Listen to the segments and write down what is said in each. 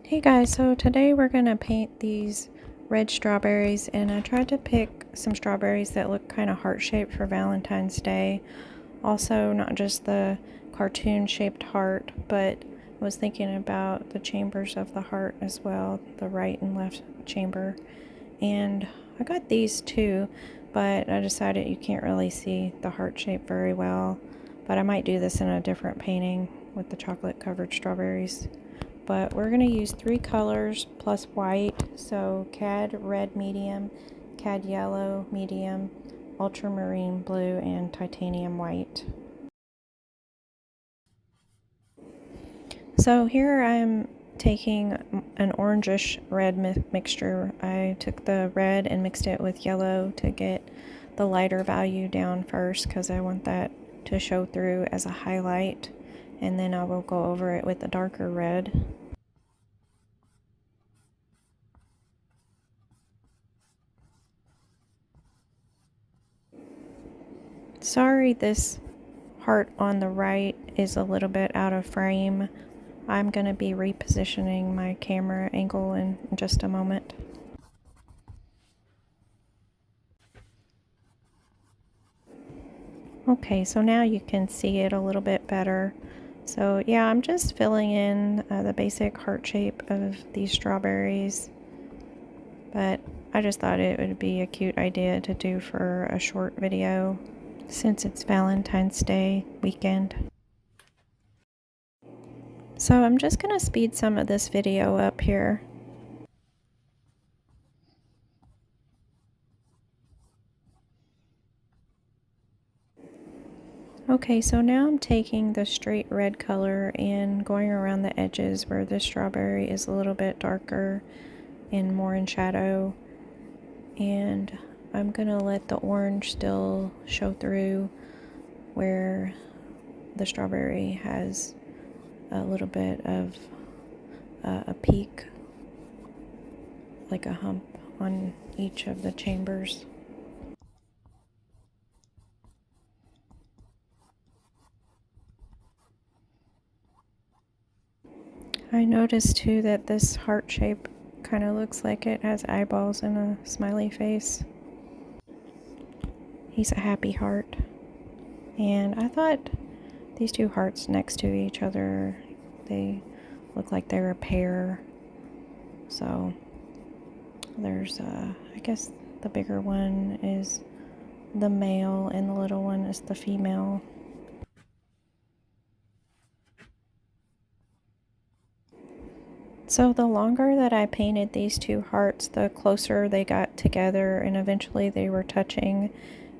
Hey guys, so today we're going to paint these red strawberries, and I tried to pick some strawberries that look kind of heart-shaped for Valentine's Day. Also, not just the cartoon-shaped heart, but I was thinking about the chambers of the heart as well, the right and left chamber. And I got these too, but I decided you can't really see the heart shape very well. But I might do this in a different painting with the chocolate-covered strawberries. But we're going to use 3 colors plus white, so cad red medium, cad yellow medium, ultramarine blue, and titanium white. So here I'm taking an orangish red mixture. I took the red and mixed it with yellow to get the lighter value down first, because I want that to show through as a highlight, and then I will go over it with the darker red. Sorry, this heart on the right is a little bit out of frame. I'm going to be repositioning my camera angle in just a moment. Okay, so now you can see it a little bit better. So yeah, I'm just filling in the basic heart shape of these strawberries, but I just thought it would be a cute idea to do for a short video since it's Valentine's Day weekend. So I'm just going to speed some of this video up here. Okay, so now I'm taking the straight red color and going around the edges where the strawberry is a little bit darker and more in shadow. And I'm going to let the orange still show through where the strawberry has a little bit of a peak, like a hump on each of the chambers. I noticed too that this heart shape kind of looks like it has eyeballs and a smiley face. He's a happy heart. And I thought these two hearts next to each other, they look like they're a pair. So there's, I guess the bigger one is the male and the little one is the female. So the longer that I painted these two hearts, the closer they got together, and eventually they were touching,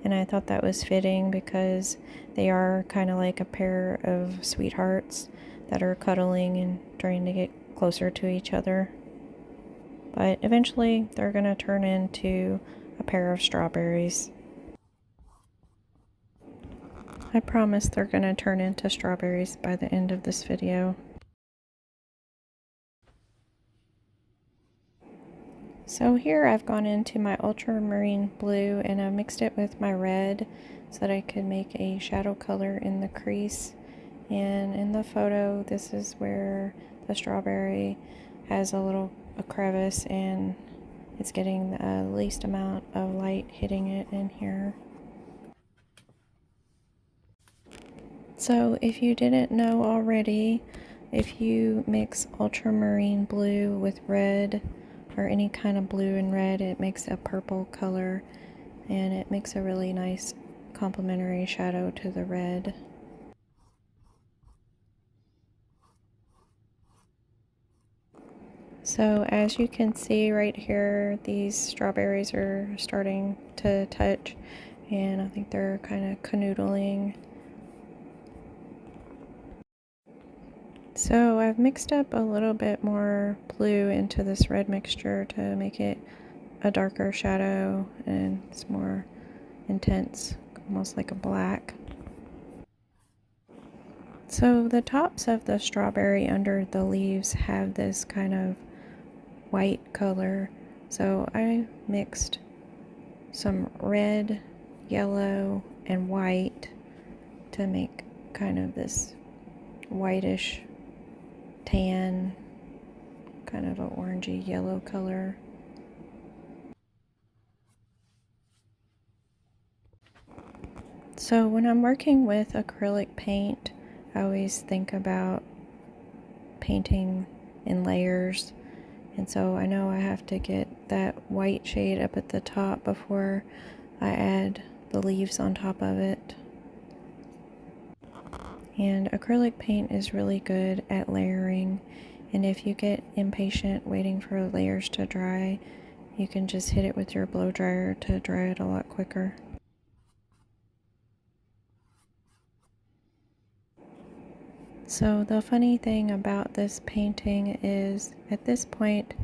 and I thought that was fitting because they are kind of like a pair of sweethearts that are cuddling and trying to get closer to each other. But eventually they're going to turn into a pair of strawberries. I promise they're going to turn into strawberries by the end of this video. So here I've gone into my ultramarine blue and I've mixed it with my red so that I could make a shadow color in the crease. And in the photo, this is where the strawberry has a crevice and it's getting the least amount of light hitting it in here. So if you didn't know already, if you mix ultramarine blue with red or any kind of blue and red, it makes a purple color and it makes a really nice complementary shadow to the red. So as you can see right here, these strawberries are starting to touch and I think they're kind of canoodling. So I've mixed up a little bit more blue into this red mixture to make it a darker shadow and it's more intense, almost like a black. So the tops of the strawberry under the leaves have this kind of white color. So I mixed some red, yellow, and white to make kind of this whitish tan kind of an orangey yellow color. So when I'm working with acrylic paint, I always think about painting in layers. And so I know I have to get that white shade up at the top before I add the leaves on top of it. And acrylic paint is really good at layering, and if you get impatient waiting for layers to dry, you can just hit it with your blow dryer to dry it a lot quicker. So the funny thing about this painting is, at this point,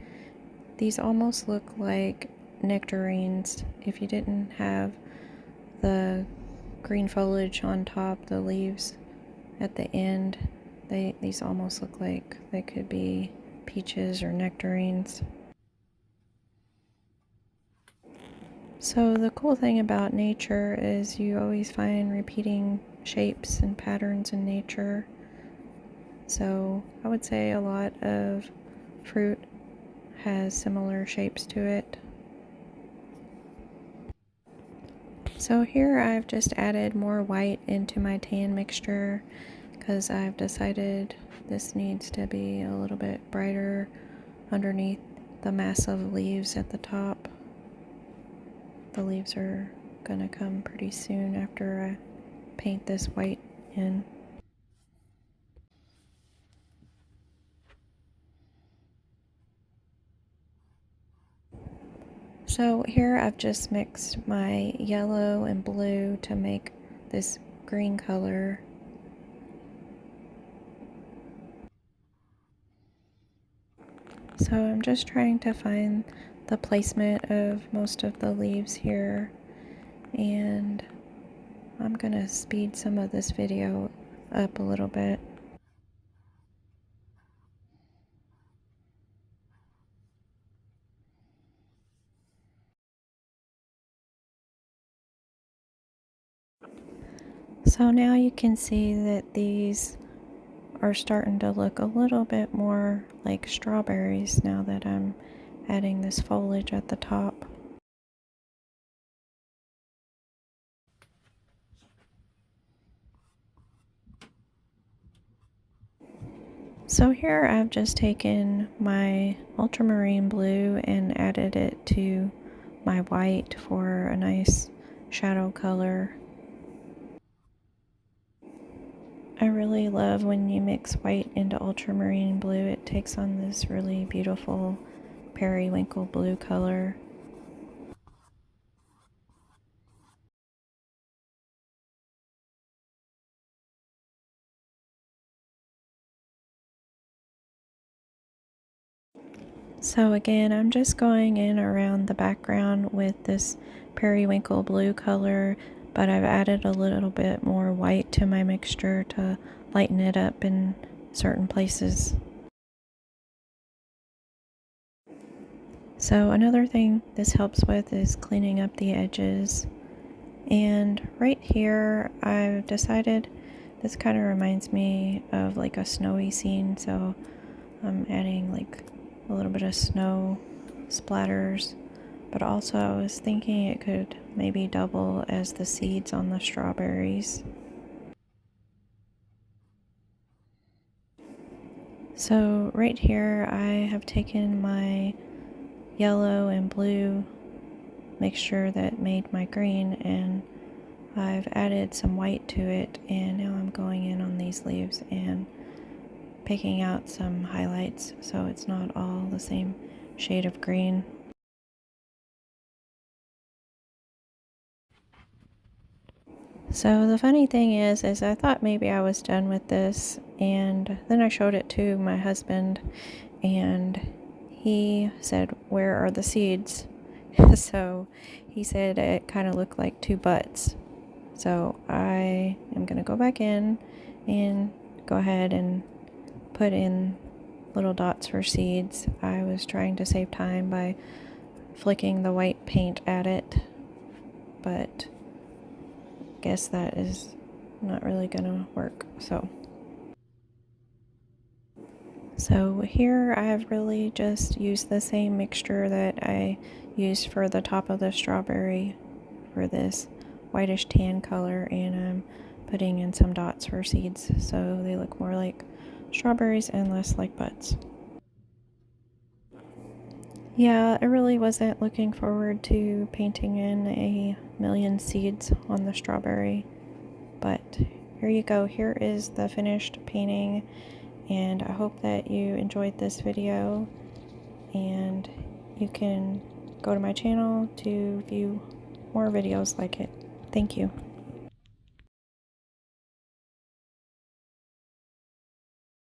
these almost look like nectarines. If you didn't have the green foliage on top, the leaves at the end, these almost look like they could be peaches or nectarines. So the cool thing about nature is you always find repeating shapes and patterns in nature. So I would say a lot of fruit has similar shapes to it. So here I've just added more white into my tan mixture because I've decided this needs to be a little bit brighter underneath the massive leaves at the top. The leaves are gonna come pretty soon after I paint this white in. So here I've just mixed my yellow and blue to make this green color. So I'm just trying to find the placement of most of the leaves here, and I'm gonna speed some of this video up a little bit. So now you can see that these are starting to look a little bit more like strawberries now that I'm adding this foliage at the top. So here I've just taken my ultramarine blue and added it to my white for a nice shadow color. I really love when you mix white into ultramarine blue. It takes on this really beautiful periwinkle blue color. So again, I'm just going in around the background with this periwinkle blue color, but I've added a little bit more white to my mixture to lighten it up in certain places. So another thing this helps with is cleaning up the edges. And right here, I've decided this kind of reminds me of like a snowy scene, so I'm adding like a little bit of snow splatters, but also I was thinking it could maybe double as the seeds on the strawberries. So right here I have taken my yellow and blue mixture that made my green, and I've added some white to it, and now I'm going in on these leaves and picking out some highlights so it's not all the same shade of green. So the funny thing is I thought maybe I was done with this, and then I showed it to my husband and he said, "Where are the seeds?" So he said it kind of looked like two butts. So I am going to go back in and go ahead and put in little dots for seeds. I was trying to save time by flicking the white paint at it, but I guess that is not really going to work. So So here I have really just used the same mixture that I used for the top of the strawberry for this whitish tan color, and I'm putting in some dots for seeds so they look more like strawberries and less like buds. Yeah, I really wasn't looking forward to painting in a million seeds on the strawberry, but here you go. Here is the finished painting, and I hope that you enjoyed this video, and you can go to my channel to view more videos like it. Thank you.